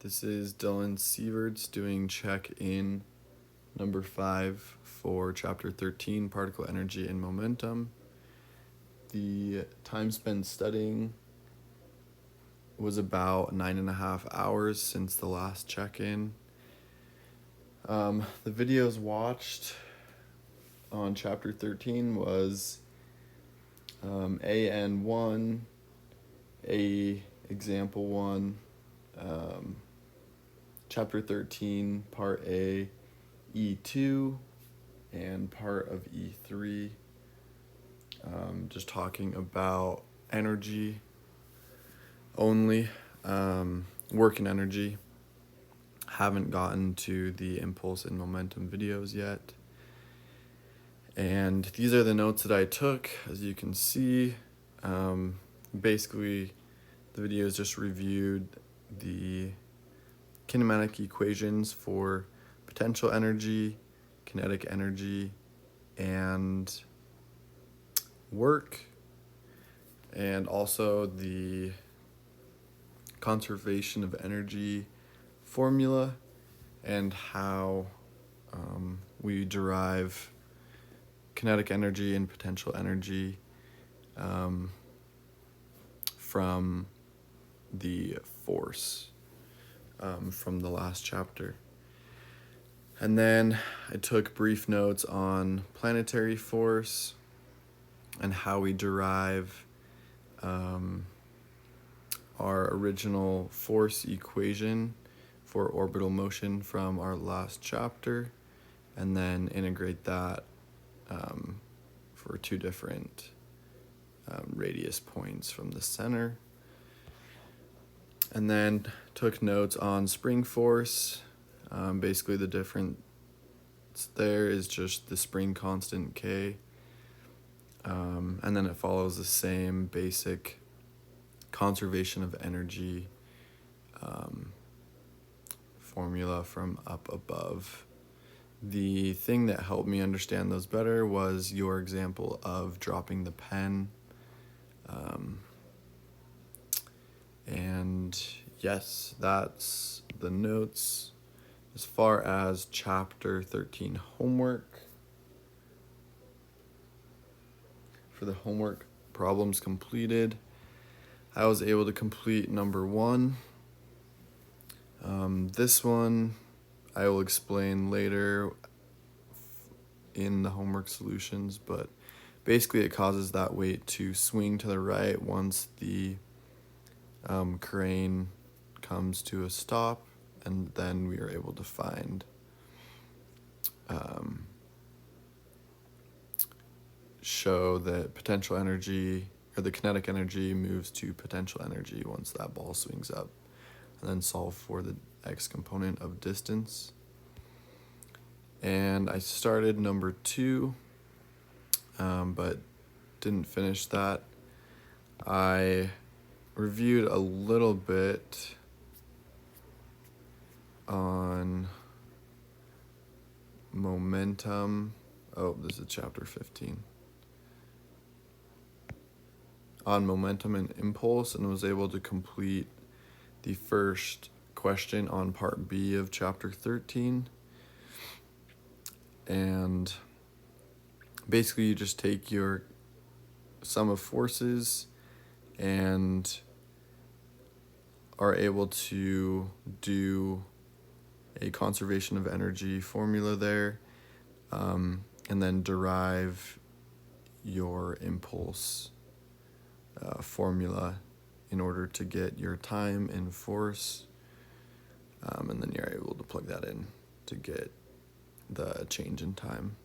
This is Dylan Sieverts doing check-in number 5 for chapter 13, particle energy and momentum. The time spent studying was about 9.5 hours since the last check-in. The videos watched on chapter 13 was AN1, A example 1, chapter 13, part A, E2, and part of E3. Just talking about energy only, work and energy. Haven't gotten to the impulse and momentum videos yet. And these are the notes that I took. As you can see, basically the videos just reviewed the kinematic equations for potential energy, kinetic energy, and work, and also the conservation of energy formula and how we derive kinetic energy and potential energy from the force from the last chapter. And then I took brief notes on planetary force and how we derive our original force equation for orbital motion from our last chapter, and then integrate that for two different radius points from the center. And then took notes on spring force. Basically the difference there is just the spring constant K. And then it follows the same basic conservation of energy formula from up above. The thing that helped me understand those better was your example of dropping the pen. And yes, that's the notes. As far as chapter 13 homework, for the homework problems completed, I was able to complete number 1. This one I will explain later in the homework solutions, but basically it causes that weight to swing to the right once the crane comes to a stop, and then we are able to find show that potential energy, or the kinetic energy, moves to potential energy once that ball swings up, and then solve for the x component of distance. And I started number 2, but didn't finish that. I reviewed a little bit on momentum. Oh, this is chapter 15. On momentum and impulse, and was able to complete the first question on part B of chapter 13. And basically you just take your sum of forces and are able to do a conservation of energy formula there, and then derive your impulse formula in order to get your time and force, and then you're able to plug that in to get the change in time.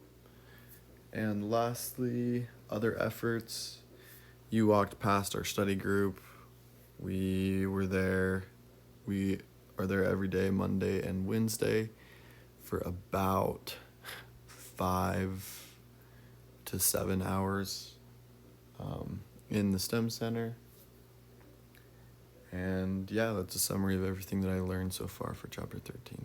And lastly, other efforts. You walked past our study group. We were there. We are there every day, Monday and Wednesday, for about 5 to 7 hours in the STEM Center. And yeah, that's a summary of everything that I learned so far for chapter 13.